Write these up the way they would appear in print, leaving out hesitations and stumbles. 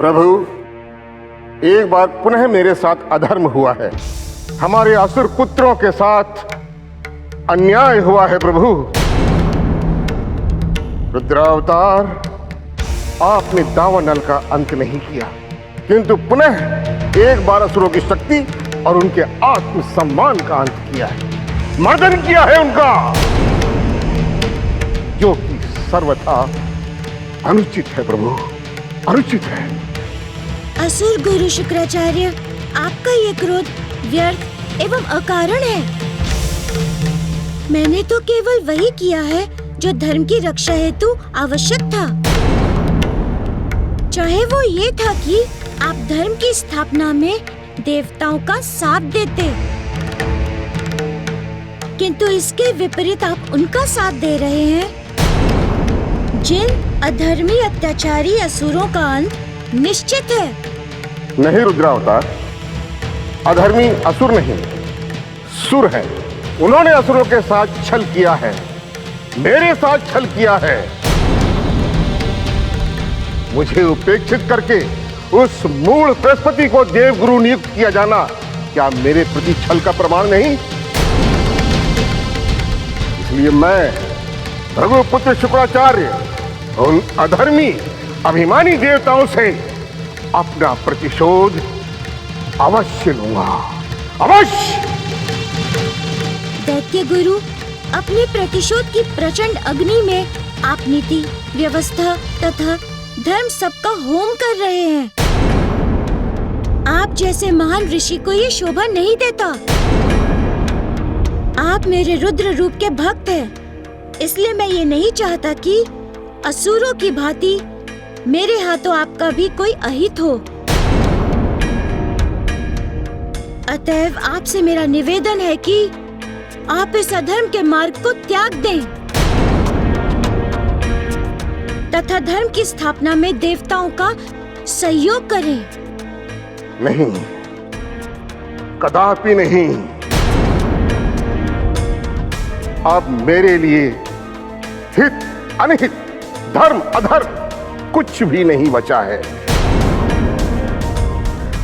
प्रभु, एक बार पुनः मेरे साथ अधर्म हुआ है। हमारे असुर पुत्रों के साथ अन्याय हुआ है प्रभु। रुद्रावतार, आपने दावानल का अंत नहीं किया, किंतु पुनः एक बार असुरों की शक्ति और उनके आत्मसम्मान का अंत किया है, मर्दन किया है उनका, जो कि सर्वथा अनुचित है प्रभु, अनुचित है। असुर गुरु शुक्राचार्य, आपका ये क्रोध व्यर्थ एवं अकारण है। मैंने तो केवल वही किया है जो धर्म की रक्षा हेतु आवश्यक था। चाहे वो ये था कि आप धर्म की स्थापना में देवताओं का साथ देते, किंतु इसके विपरीत आप उनका साथ दे रहे हैं। जिन अधर्मी अत्याचारी असुरों का अंत निश्चित है। नहीं रुद्रावतार, अधर्मी असुर नहीं, सुर है। उन्होंने असुरों के साथ छल किया है, मेरे साथ छल किया है। मुझे उपेक्षित करके उस मूल बृहस्पति को देवगुरु नियुक्त किया जाना क्या मेरे प्रति छल का प्रमाण नहीं? इसलिए मैं भृगुपुत्र शुक्राचार्य उन अधर्मी अभिमानी देवताओं से अपना प्रतिशोध अवश्य लूंगा, अवश्य। दैत्य गुरु, अपने प्रतिशोध की प्रचंड अग्नि में आप नीति, व्यवस्था तथा धर्म सबका होम कर रहे हैं। आप जैसे महान ऋषि को ये शोभा नहीं देता। आप मेरे रुद्र रूप के भक्त हैं, इसलिए मैं ये नहीं चाहता कि असुरों की भांति मेरे हाथों आपका भी कोई अहित हो। अतएव आपसे मेरा निवेदन है कि आप इस अधर्म के मार्ग को त्याग दें तथा धर्म की स्थापना में देवताओं का सहयोग करें। नहीं, कदापि नहीं। अब मेरे लिए हित अनहित, धर्म अधर्म कुछ भी नहीं बचा है।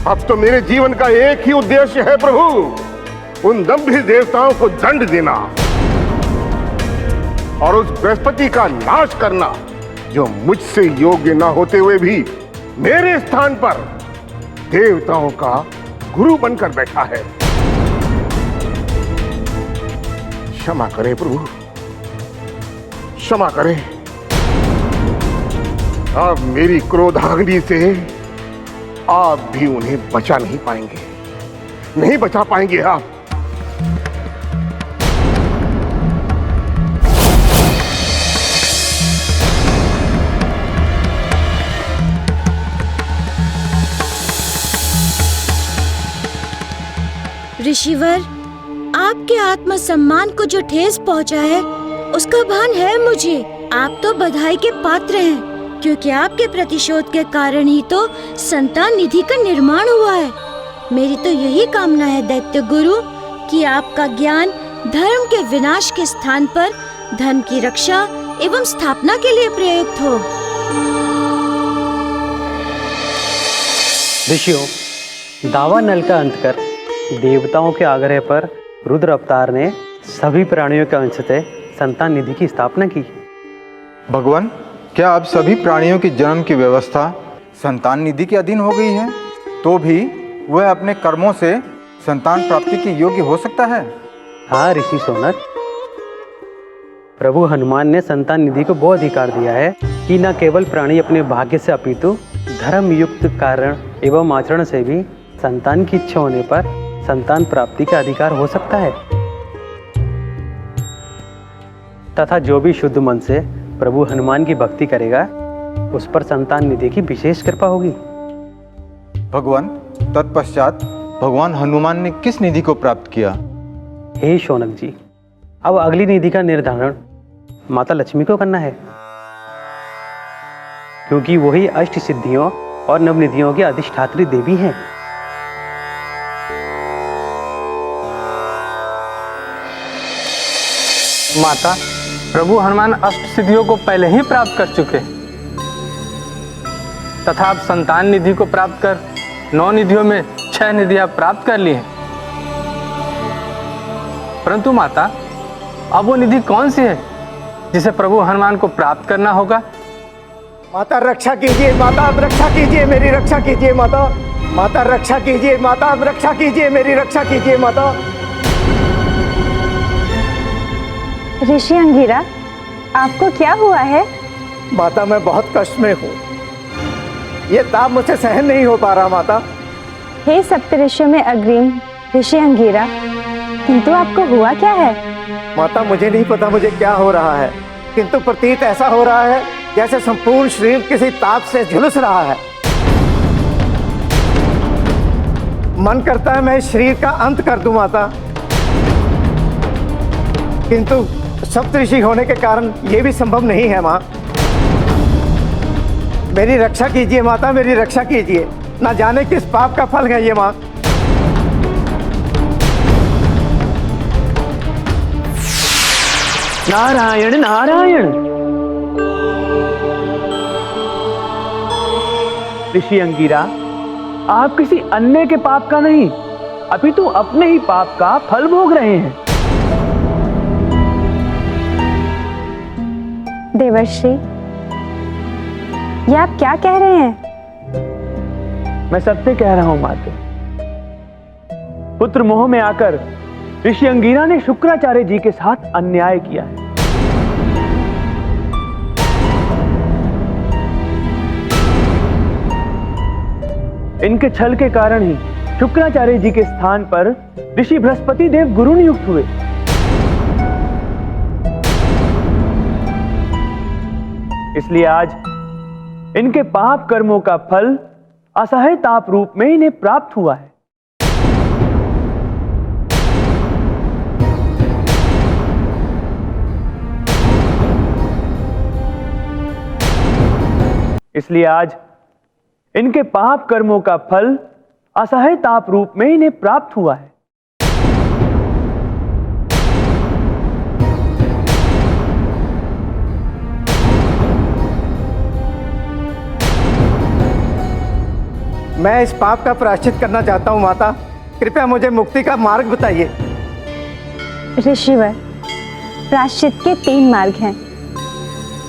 अब तो मेरे जीवन का एक ही उद्देश्य है प्रभु, उन दंभी देवताओं को दंड देना और उस बृहस्पति का नाश करना जो मुझसे योग्य न होते हुए भी मेरे स्थान पर देवताओं का गुरु बनकर बैठा है। क्षमा करें प्रभु, क्षमा करें। अब मेरी क्रोधाग्नि से आप भी उन्हें बचा नहीं पाएंगे, नहीं बचा पाएंगे आप। ऋषिवर, आपके आत्मसम्मान को जो ठेस पहुंचा है उसका भान है मुझे। आप तो बधाई के पात्र हैं, क्योंकि आपके प्रतिशोध के कारण ही तो संतान निधि का निर्माण हुआ है। मेरी तो यही कामना है दैत्य गुरु कि आपका ज्ञान धर्म के विनाश के स्थान पर धर्म की रक्षा एवं स्थापना के लिए प्रयुक्त हो। ऋषियों, दावानल का अंत कर देवताओं के आग्रह पर रुद्र अवतार ने सभी प्राणियों के अंश से संतान निधि की स्थापना की। भगवान, क्या अब सभी प्राणियों की जन्म की व्यवस्था संतान निधि के अधीन हो गई है, तो भी वह अपने कर्मों से संतान प्राप्ति के योग्य हो सकता है? हाँ ऋषि सोनक, प्रभु हनुमान ने संतान निधि को वो अधिकार दिया है कि न केवल प्राणी अपने भाग्य से अपितु धर्म युक्त कारण एवं आचरण से भी संतान की इच्छा होने पर संतान प्राप्ति का अधिकार हो सकता है, तथा जो भी शुद्ध मन से प्रभु हनुमान की भक्ति करेगा उस पर संतान निधि की विशेष कृपा होगी। भगवान, तत्पश्चात भगवान हनुमान ने किस निधि को प्राप्त किया? हे शौनक जी, अब अगली निधि का निर्धारण माता लक्ष्मी को करना है, क्योंकि वही अष्ट सिद्धियों और नवनिधियों की अधिष्ठात्री देवी हैं। माता, प्रभु हनुमान अष्ट सिद्धियों को पहले ही प्राप्त कर चुके। तथा आप संतान निधि को प्राप्त कर 9 निधियों में 6 निधियां प्राप्त कर ली हैं। परंतु माता, अब वो निधि कौन सी है जिसे प्रभु हनुमान को प्राप्त करना होगा? माता रक्षा कीजिए, माता अब रक्षा कीजिए, मेरी रक्षा कीजिए माता। माता रक्षा कीजिए, माता अब रक्षा कीजिए, मेरी रक्षा कीजिए माता। ऋषि अंगिरा, आपको क्या हुआ है? माता मैं बहुत कष्ट में हूँ, ये ताप मुझसे सहन नहीं हो पा रहा माता। हे सप्तऋषियों में अग्रिम ऋषि अंगिरा, किंतु आपको हुआ क्या है? माता मुझे नहीं पता मुझे क्या हो रहा है, किंतु प्रतीत ऐसा हो रहा है जैसे संपूर्ण शरीर किसी ताप से झुलस रहा है। मन करता है मैं इस शरीर का अंत कर दूं माता, किंतु सप्तऋषि होने के कारण यह भी संभव नहीं है माँ। मेरी रक्षा कीजिए माता, मेरी रक्षा कीजिए। ना जाने किस पाप का फल है ये माँ। नारायण नारायण। ऋषि अंगिरा, आप किसी अन्य के पाप का नहीं, अपितु अपने ही पाप का फल भोग रहे हैं। देवर्षि, ये आप क्या कह रहे हैं? मैं सत्य कह रहा हूं माते। पुत्र मोह में आकर ऋषि अंगिरा ने शुक्राचार्य जी के साथ अन्याय किया है। इनके छल के कारण ही शुक्राचार्य जी के स्थान पर ऋषि बृहस्पति देव गुरु नियुक्त हुए। इसलिए आज इनके पाप कर्मों का फल असहाय ताप रूप में इन्हें प्राप्त हुआ है। इसलिए आज इनके पाप कर्मों का फल असहाय ताप रूप में इन्हें प्राप्त हुआ है। मैं इस पाप का प्रायश्चित करना चाहता हूँ माता, कृपया मुझे मुक्ति का मार्ग बताइए। ऋषिवर, प्रायश्चित के 3 मार्ग हैं,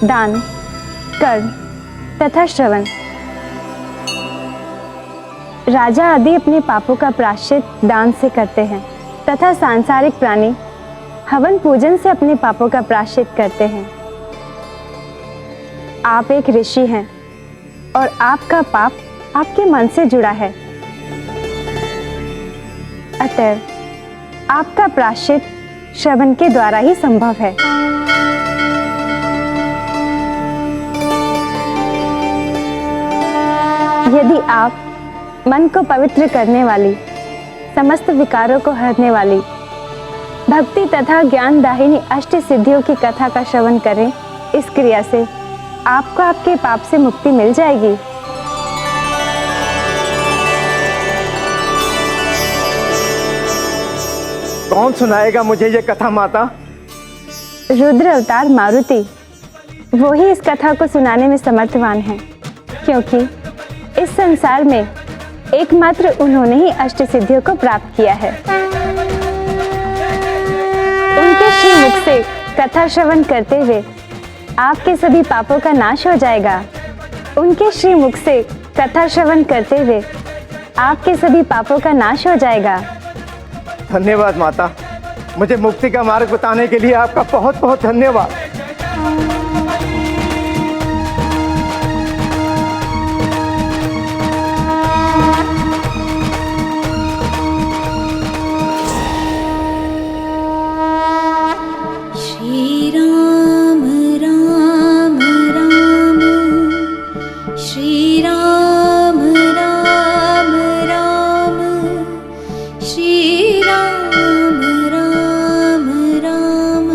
दान, कर्म तथा श्रवण। राजा आदि अपने पापों का प्रायश्चित दान से करते हैं तथा सांसारिक प्राणी हवन पूजन से अपने पापों का प्रायश्चित करते हैं। आप एक ऋषि हैं और आपका पाप आपके मन से जुड़ा है, अतः आपका प्रायश्चित श्रवण के द्वारा ही संभव है। यदि आप मन को पवित्र करने वाली, समस्त विकारों को हरने वाली, भक्ति तथा ज्ञान दाहिनी अष्ट सिद्धियों की कथा का श्रवण करें, इस क्रिया से आपको आपके पाप से मुक्ति मिल जाएगी। कौन सुनाएगा मुझे ये कथा माता? रुद्र अवतार मारुति, वो ही इस कथा को सुनाने में समर्थवान है, क्योंकि इस संसार में एकमात्र उन्होंने ही अष्ट सिद्धियों को प्राप्त किया है। उनके श्री मुख से कथा श्रवण करते हुए आपके सभी पापों का नाश हो जाएगा। उनके श्री मुख से कथा श्रवण करते हुए आपके सभी पापों का नाश हो जाएगा। धन्यवाद माता, मुझे मुक्ति का मार्ग बताने के लिए आपका बहुत बहुत धन्यवाद। श्री राम राम राम, श्री राम राम राम, श्री राम राम राम,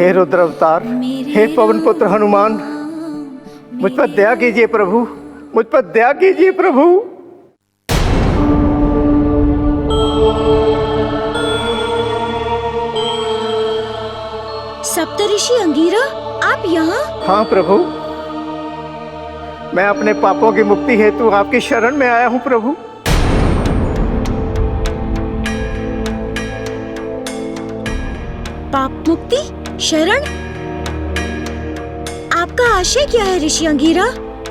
हे रुद्र अवतार, हे पवन पुत्र हनुमान, मुझ पर दया कीजिए प्रभु, मुझ पर दया कीजिए प्रभु। सप्तऋषि अंगीरा, आप यहाँ? हाँ प्रभु, मैं अपने पापों की मुक्ति हेतु आपकी शरण में आया हूँ प्रभु। पाप मुक्ति शरण? आपका आशय क्या है ऋषि अंगीरा?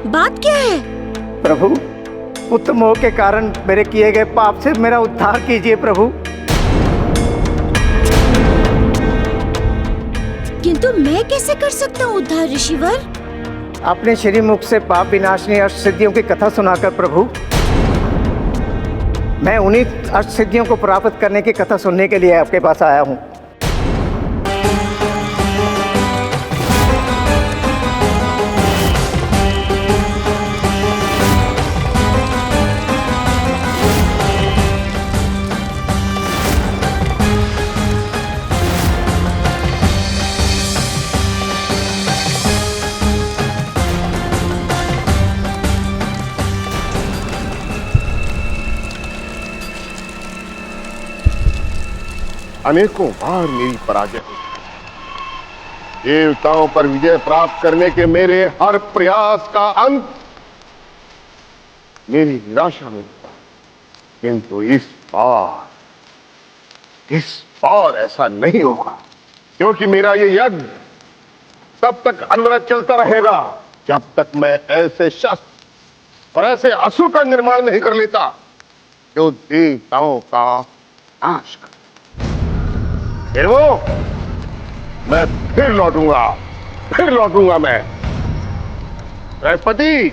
बात क्या है? प्रभु, पुत्र मोह के कारण मेरे किए गए पाप से मेरा उद्धार कीजिए प्रभु। किंतु मैं कैसे कर सकता हूँ उद्धार ऋषिवर? अपने श्री मुख से पाप विनाशिनी अष्ट सिद्धियों की कथा सुनाकर प्रभु, मैं उन्हीं अष्ट सिद्धियों को प्राप्त करने की कथा सुनने के लिए आपके पास आया हूँ। अनेकों बार मेरी पराजय हुई। देवताओं पर विजय प्राप्त करने के मेरे हर प्रयास का अंत मेरी निराशा में हुआ। किंतु इस बार ऐसा नहीं होगा, क्योंकि मेरा ये यज्ञ तब तक अनवरत चलता रहेगा जब तक मैं ऐसे शस्त्र और ऐसे असुर का निर्माण नहीं कर लेता जो देवताओं का नाश कर। फिर मैं फिर लौटूंगा मैं। बृहस्पति,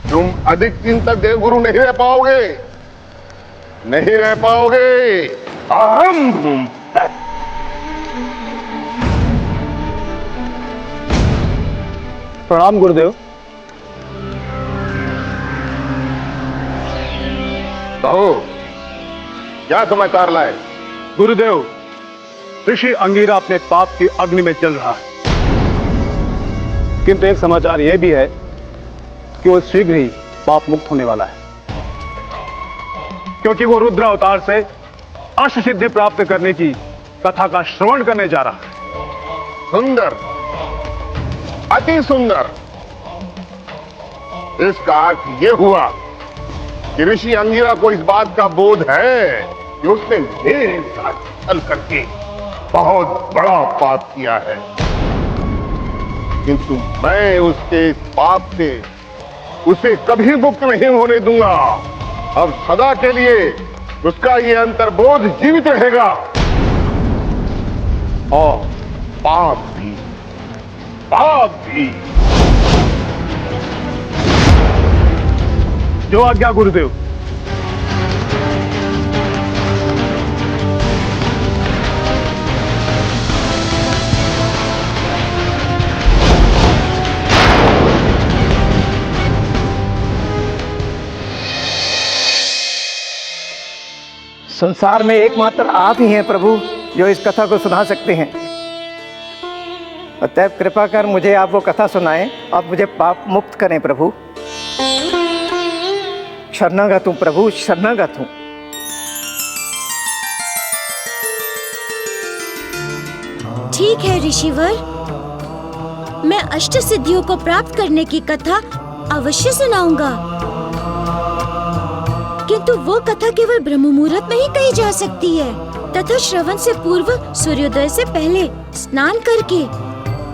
तुम अधिक दिन तक देवगुरु नहीं रह पाओगे। अहम प्रणाम गुरुदेव। कहो, क्या समाचार लाए? गुरुदेव, ऋषि अंगीरा अपने पाप की अग्नि में चल रहा है, किंतु एक समाचार यह भी है कि वो शीघ्र ही पाप मुक्त होने वाला है, क्योंकि वो रुद्र अवतार से अष्ट सिद्धि प्राप्त करने की कथा का श्रवण करने जा रहा है। सुंदर, अति सुंदर। इसका अर्थ यह हुआ कि ऋषि अंगीरा को इस बात का बोध है कि उसने मेरे साथ छल करके बहुत बड़ा पाप किया है, किंतु मैं उसके इस पाप से उसे कभी मुक्त नहीं होने दूंगा। अब सदा के लिए उसका ये अंतर्बोध जीवित रहेगा और पाप भी। जो आज्ञा गुरुदेव। संसार में एकमात्र आप ही हैं प्रभु जो इस कथा को सुना सकते हैं। अतएव कृपा कर मुझे आप वो कथा सुनाएं और मुझे पाप मुक्त करें प्रभु। शरणागत हूं प्रभु, शरणागत हूं। ठीक है ऋषिवर, मैं अष्ट सिद्धियों को प्राप्त करने की कथा अवश्य सुनाऊंगा, किंतु वो कथा केवल ब्रह्म मुहूर्त में ही कही जा सकती है तथा श्रवण से पूर्व सूर्योदय से पहले स्नान करके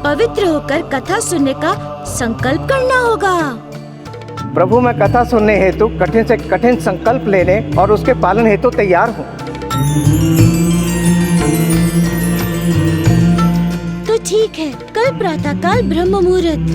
पवित्र होकर कथा सुनने का संकल्प करना होगा। प्रभु, मैं कथा सुनने हेतु कठिन से कठिन संकल्प लेने और उसके पालन हेतु तैयार हूँ। तो ठीक है, कल प्रातःकाल ब्रह्म मुहूर्त।